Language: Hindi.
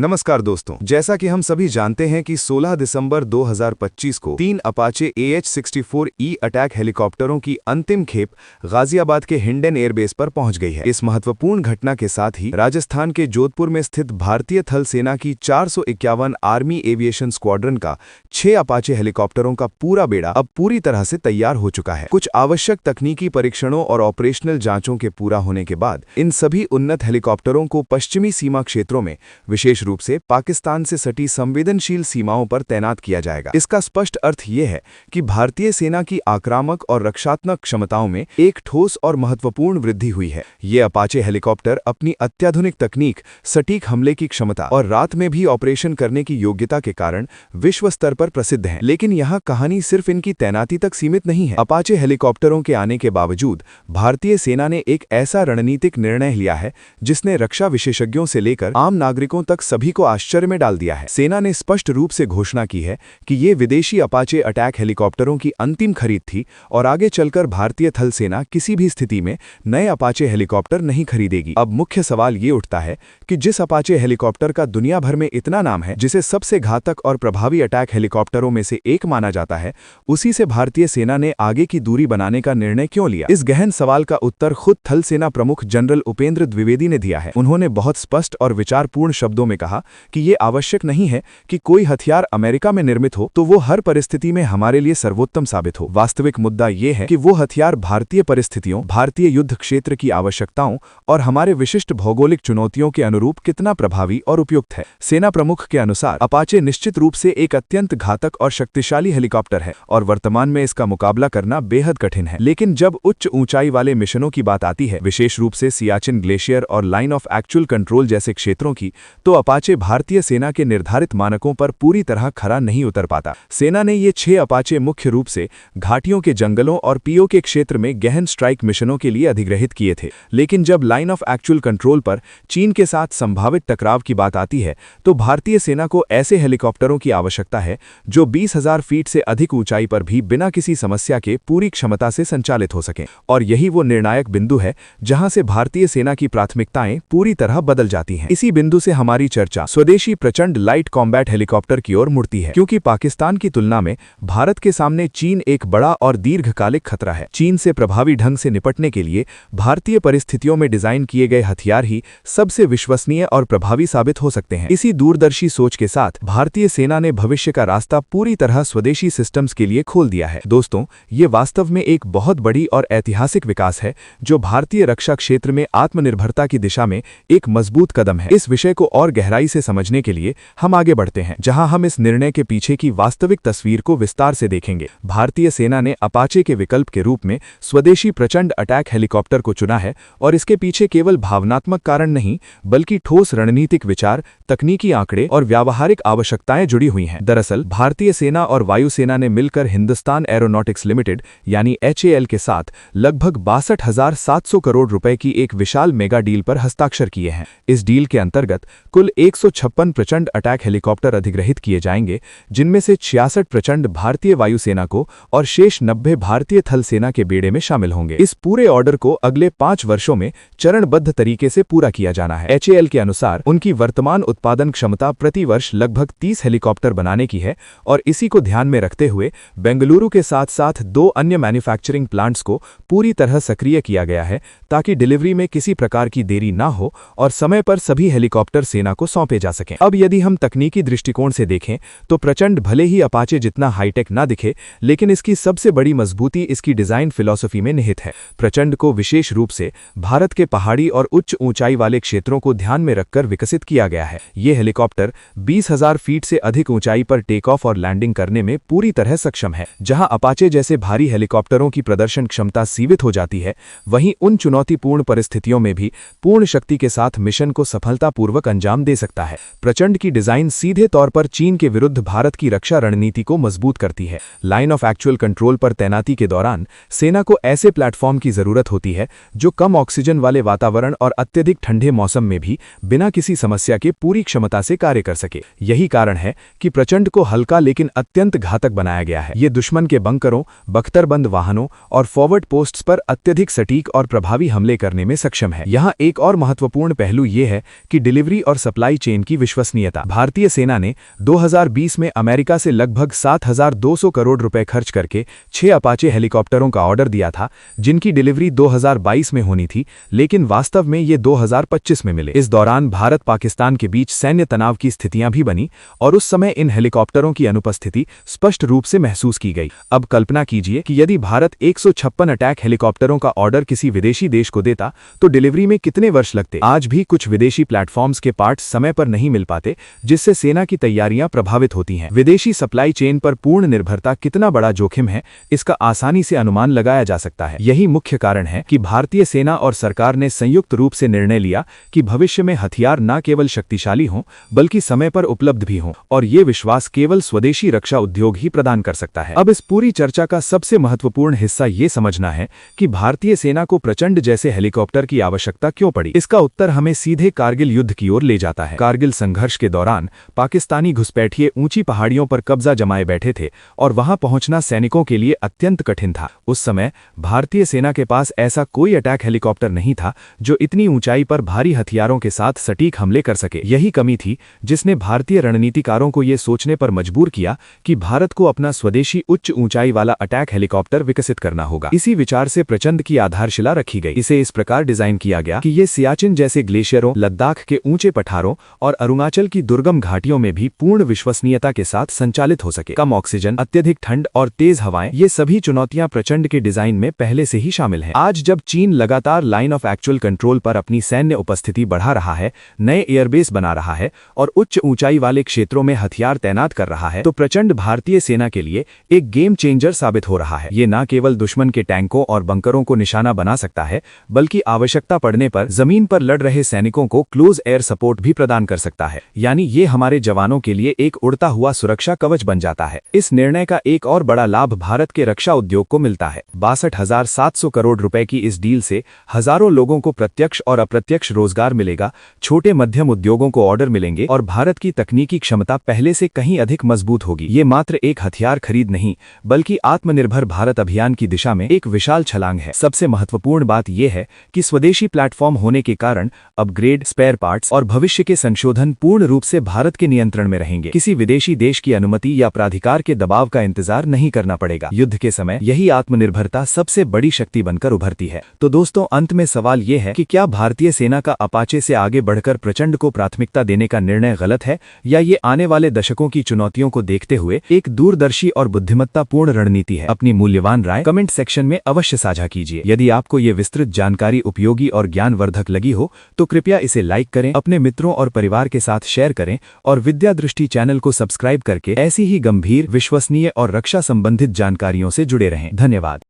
नमस्कार दोस्तों, जैसा कि हम सभी जानते हैं कि 16 दिसंबर 2025 को 3 अपाचे AH-64E अटैक हेलीकॉप्टरों की अंतिम खेप गाजियाबाद के हिंडन एयरबेस पर पहुंच गई है। इस महत्वपूर्ण घटना के साथ ही राजस्थान के जोधपुर में स्थित भारतीय थल सेना की 451 आर्मी एविएशन स्क्वाड्रन का 6 अपाचे हेलीकॉप्टरों का पूरा बेड़ा अब पूरी तरह से तैयार हो चुका है। कुछ आवश्यक तकनीकी परीक्षणों और ऑपरेशनल जांचों के पूरा होने के बाद इन सभी उन्नत हेलीकॉप्टरों को पश्चिमी सीमा क्षेत्रों में विशेष रूप से पाकिस्तान से सटी संवेदनशील सीमाओं पर तैनात किया जाएगा। इसका स्पष्ट अर्थ यह है कि भारतीय सेना की आक्रामक और रक्षात्मक क्षमताओं में एक ठोस और महत्वपूर्ण वृद्धि हुई है। ये अपाचे हेलीकॉप्टर अपनी अत्याधुनिक तकनीक, सटीक हमले की क्षमता और रात में भी ऑपरेशन करने की योग्यता के कारण विश्व स्तर पर प्रसिद्ध हैं। लेकिन यहाँ कहानी सिर्फ इनकी तैनाती तक सीमित नहीं है। अपाचे हेलीकॉप्टरों के आने के बावजूद भारतीय सेना ने एक ऐसा रणनीतिक निर्णय लिया है जिसने रक्षा विशेषज्ञों से लेकर आम नागरिकों तक सभी को आश्चर्य में डाल दिया है। सेना ने स्पष्ट रूप से घोषणा की है कि ये विदेशी अपाचे अटैक हेलीकॉप्टरों की अंतिम खरीद थी और आगे चलकर भारतीय थल सेना किसी भी स्थिति में नए अपाचे हेलीकॉप्टर नहीं खरीदेगी। अब मुख्य सवाल ये उठता है कि जिस अपाचे हेलीकॉप्टर का दुनिया भर में इतना नाम है, जिसे सबसे घातक और प्रभावी अटैक हेलीकॉप्टरों में से एक माना जाता है, उसी से भारतीय सेना ने आगे की दूरी बनाने का निर्णय क्यों लिया? इस गहन सवाल का उत्तर खुद थल सेना प्रमुख जनरल उपेंद्र द्विवेदी ने दिया है। उन्होंने बहुत स्पष्ट और विचारपूर्ण शब्दों में कहा कि ये आवश्यक नहीं है कि कोई हथियार अमेरिका में निर्मित हो तो वो हर परिस्थिति में हमारे लिए सर्वोत्तम साबित हो। वास्तविक मुद्दा ये है कि वो हथियार भारतीय परिस्थितियों, भारतीय युद्ध क्षेत्र की आवश्यकताओं और हमारे विशिष्ट भौगोलिक चुनौतियों के अनुरूप कितना प्रभावी और उपयुक्त है। सेना प्रमुख के अनुसार अपाचे निश्चित रूप से एक अत्यंत घातक और शक्तिशाली हेलीकॉप्टर है और वर्तमान में इसका मुकाबला करना बेहद कठिन है। लेकिन जब उच्च ऊंचाई वाले मिशनों की बात आती है, विशेष रूप से सियाचिन ग्लेशियर और लाइन ऑफ एक्चुअल कंट्रोल जैसे क्षेत्रों की, तो अपाचे भारतीय सेना के निर्धारित मानकों पर पूरी तरह खरा नहीं उतर पाता। सेना ने ये 6 अपाचे मुख्य रूप से घाटियों के जंगलों और पीओ के क्षेत्र में गहन स्ट्राइक मिशनों के लिए अधिग्रहित किए थे। लेकिन जब लाइन ऑफ एक्चुअल कंट्रोल पर चीन के साथ संभावित टकराव की बात आती है, तो भारतीय सेना को ऐसे हेलीकॉप्टरों की आवश्यकता है जो 20,000 फीट से अधिक ऊंचाई पर भी बिना किसी समस्या के पूरी क्षमता से संचालित हो सकें। और यही वो निर्णायक बिंदु है जहां से भारतीय सेना की प्राथमिकताएं पूरी तरह बदल जाती हैं। इसी बिंदु से हमारी चर्चा स्वदेशी प्रचंड लाइट कॉम्बैट हेलीकॉप्टर की ओर मुड़ती है, क्योंकि पाकिस्तान की तुलना में भारत के सामने चीन एक बड़ा और दीर्घकालिक खतरा है। चीन से प्रभावी ढंग से निपटने के लिए भारतीय परिस्थितियों में डिजाइन किए गए हथियार ही सबसे विश्वसनीय और प्रभावी साबित हो सकते हैं। इसी दूरदर्शी सोच के साथ भारतीय सेना ने भविष्य का रास्ता पूरी तरह स्वदेशी सिस्टम्स के लिए खोल दिया है। दोस्तों, ये वास्तव में एक बहुत बड़ी और ऐतिहासिक विकास है जो भारतीय रक्षा क्षेत्र में आत्मनिर्भरता की दिशा में एक मजबूत कदम है। इस विषय को और गहराई से समझने के लिए हम आगे बढ़ते हैं, जहां हम इस निर्णय के पीछे की वास्तविक तस्वीर को विस्तार से देखेंगे। भारतीय सेना ने अपाचे के विकल्प के रूप में स्वदेशी प्रचंड अटैक हेलीकॉप्टर को चुना है और इसके पीछे केवल भावनात्मक कारण नहीं, बल्कि ठोस रणनीतिक विचार, तकनीकी आंकड़े और व्यावहारिक आवश्यकताएं जुड़ी हुई हैं। दरअसल भारतीय सेना और वायुसेना ने मिलकर हिंदुस्तान एरोनॉटिक्स लिमिटेड यानी HAL के साथ लगभग 62,700 करोड़ रुपए की एक विशाल मेगा डील पर हस्ताक्षर किए हैं। इस डील के अंतर्गत कुल 156 प्रचंड अटैक हेलीकॉप्टर अधिग्रहित किए जाएंगे, जिनमें से 66 प्रचंड भारतीय वायुसेना को और शेष 90 भारतीय थल सेना के बेड़े में शामिल होंगे। इस पूरे ऑर्डर को अगले 5 वर्षों में चरणबद्ध तरीके से पूरा किया जाना है। HAL के अनुसार उनकी वर्तमान उत्पादन क्षमता प्रति वर्ष लगभग 30 हेलीकॉप्टर बनाने की है और इसी को ध्यान में रखते हुए बेंगलुरु के साथ साथ 2 अन्य मैन्युफैक्चरिंग प्लांट्स को पूरी तरह सक्रिय किया गया है, ताकि डिलीवरी में किसी प्रकार की देरी ना हो और समय पर सभी हेलीकॉप्टर सेना को सौंपे जा सकें। अब यदि हम तकनीकी दृष्टिकोण से देखें तो प्रचंड भले ही अपाचे जितना हाईटेक ना दिखे, लेकिन इसकी सबसे बड़ी मजबूती इसकी डिजाइन फिलॉसफी में निहित है। प्रचंड को विशेष रूप से भारत के पहाड़ी और उच्च ऊंचाई वाले क्षेत्रों को ध्यान में रखकर विकसित किया गया है। ये हेलीकॉप्टर 20,000 फीट से अधिक ऊंचाई पर टेक ऑफ और लैंडिंग करने में पूरी तरह सक्षम है। जहां अपाचे जैसे भारी हेलीकॉप्टरों की प्रदर्शन क्षमता सीमित हो जाती है, वहीं उन चुनौतीपूर्ण परिस्थितियों में भी पूर्ण शक्ति के साथ मिशन को सफलतापूर्वक अंजाम दे सकता है। प्रचंड की डिजाइन सीधे तौर पर चीन के विरुद्ध भारत की रक्षा रणनीति को मजबूत करती है। लाइन ऑफ एक्चुअल कंट्रोल पर तैनाती के दौरान सेना को ऐसे प्लेटफॉर्म की जरूरत होती है जो कम ऑक्सीजन वाले वातावरण और अत्यधिक ठंडे मौसम में भी बिना किसी समस्या के पूरी क्षमता से कार्य कर सके। यही कारण है कि प्रचंड को हल्का लेकिन अत्यंत घातक बनाया गया है। ये दुश्मन के बंकरों, बख्तरबंद वाहनों और फॉरवर्ड पोस्ट्स पर अत्यधिक सटीक और प्रभावी हमले करने में सक्षम है। यहाँ एक और महत्वपूर्ण पहलू ये है कि डिलीवरी और सप्लाई सप्लाई चेन की विश्वसनीयता। भारतीय सेना ने 2020 में अमेरिका से लगभग 7,200 करोड़ रुपए खर्च करके 6 अपाचे हेलीकॉप्टरों का ऑर्डर दिया था, जिनकी डिलीवरी 2022 में होनी थी, लेकिन वास्तव में ये 2025 में मिले। इस दौरान भारत पाकिस्तान के बीच सैन्य तनाव की स्थितियां भी बनी और उस समय इन हेलीकॉप्टरों की अनुपस्थिति स्पष्ट रूप से महसूस की गई। अब कल्पना कीजिए कि यदि भारत 156 अटैक हेलीकॉप्टरों का ऑर्डर किसी विदेशी देश को देता तो डिलीवरी में कितने वर्ष लगते। आज भी कुछ विदेशी प्लेटफॉर्म्स के पार्ट्स समय पर नहीं मिल पाते, जिससे सेना की तैयारियां प्रभावित होती हैं। विदेशी सप्लाई चेन पर पूर्ण निर्भरता कितना बड़ा जोखिम है, इसका आसानी से अनुमान लगाया जा सकता है। यही मुख्य कारण है कि भारतीय सेना और सरकार ने संयुक्त रूप से निर्णय लिया कि भविष्य में हथियार न केवल शक्तिशाली हों बल्कि समय पर उपलब्ध भी हों, और ये विश्वास केवल स्वदेशी रक्षा उद्योग ही प्रदान कर सकता है। अब इस पूरी चर्चा का सबसे महत्वपूर्ण हिस्सा ये समझना है कि भारतीय सेना को प्रचंड जैसे हेलीकॉप्टर की आवश्यकता क्यों पड़ी। इसका उत्तर हमें सीधे कारगिल युद्ध की ओर ले जाता है। कारगिल संघर्ष के दौरान पाकिस्तानी घुसपैठिए ऊंची पहाड़ियों पर कब्जा जमाए बैठे थे और वहां पहुंचना सैनिकों के लिए अत्यंत कठिन था। उस समय भारतीय सेना के पास ऐसा कोई अटैक हेलीकॉप्टर नहीं था जो इतनी ऊंचाई पर भारी हथियारों के साथ सटीक हमले कर सके। यही कमी थी जिसने भारतीय रणनीतिकारों को यह सोचने पर मजबूर किया कि भारत को अपना स्वदेशी उच्च ऊंचाई वाला अटैक हेलीकॉप्टर विकसित करना होगा। इसी विचार से प्रचंड की आधारशिला रखी गई। इसे इस प्रकार डिजाइन किया गया कि ये सियाचिन जैसे ग्लेशियरों, लद्दाख के ऊंचे पठारों और अरुणाचल की दुर्गम घाटियों में भी पूर्ण विश्वसनीयता के साथ संचालित हो सके। कम ऑक्सीजन, अत्यधिक ठंड और तेज हवाएं, ये सभी चुनौतियां प्रचंड के डिजाइन में पहले से ही शामिल हैं। आज जब चीन लगातार लाइन ऑफ एक्चुअल कंट्रोल पर अपनी सैन्य उपस्थिति बढ़ा रहा है, नए एयरबेस बना रहा है और उच्च ऊंचाई वाले क्षेत्रों में हथियार तैनात कर रहा है, तो प्रचंड भारतीय सेना के लिए एक गेम चेंजर साबित हो रहा है। ये न केवल दुश्मन के टैंकों और बंकरों को निशाना बना सकता है, बल्कि आवश्यकता पड़ने पर जमीन पर लड़ रहे सैनिकों को क्लोज एयर सपोर्ट भी प्रदान कर सकता है। यानी ये हमारे जवानों के लिए एक उड़ता हुआ सुरक्षा कवच बन जाता है। इस निर्णय का एक और बड़ा लाभ भारत के रक्षा उद्योग को मिलता है। 62,700 करोड़ रुपए की इस डील से हजारों लोगों को प्रत्यक्ष और अप्रत्यक्ष रोजगार मिलेगा, छोटे मध्यम उद्योगों को ऑर्डर मिलेंगे और भारत की तकनीकी क्षमता पहले से कहीं अधिक मजबूत होगी। ये मात्र एक हथियार खरीद नहीं, बल्कि आत्मनिर्भर भारत अभियान की दिशा में एक विशाल छलांग है। सबसे महत्वपूर्ण बात यह है कि स्वदेशी प्लेटफॉर्म होने के कारण अपग्रेड, स्पेयर पार्ट्स और भविष्य के संशोधन पूर्ण रूप से भारत के नियंत्रण में रहेंगे। किसी विदेशी देश की अनुमति या प्राधिकार के दबाव का इंतजार नहीं करना पड़ेगा। युद्ध के समय यही आत्मनिर्भरता सबसे बड़ी शक्ति बनकर उभरती है। तो दोस्तों, अंत में सवाल यह है कि क्या भारतीय सेना का अपाचे से आगे बढ़कर प्रचंड को प्राथमिकता देने का निर्णय गलत है, या ये आने वाले दशकों की चुनौतियों को देखते हुए एक दूरदर्शी और बुद्धिमत्तापूर्ण रणनीति है? अपनी मूल्यवान राय कमेंट सेक्शन में अवश्य साझा कीजिए। यदि आपको ये विस्तृत जानकारी उपयोगी और ज्ञानवर्धक लगी हो तो कृपया इसे लाइक करें, अपने मित्रों और परिवार के साथ शेयर करें और विद्या दृष्टि चैनल को सब्सक्राइब करके ऐसी ही गंभीर, विश्वसनीय और रक्षा संबंधित जानकारियों से जुड़े रहें। धन्यवाद।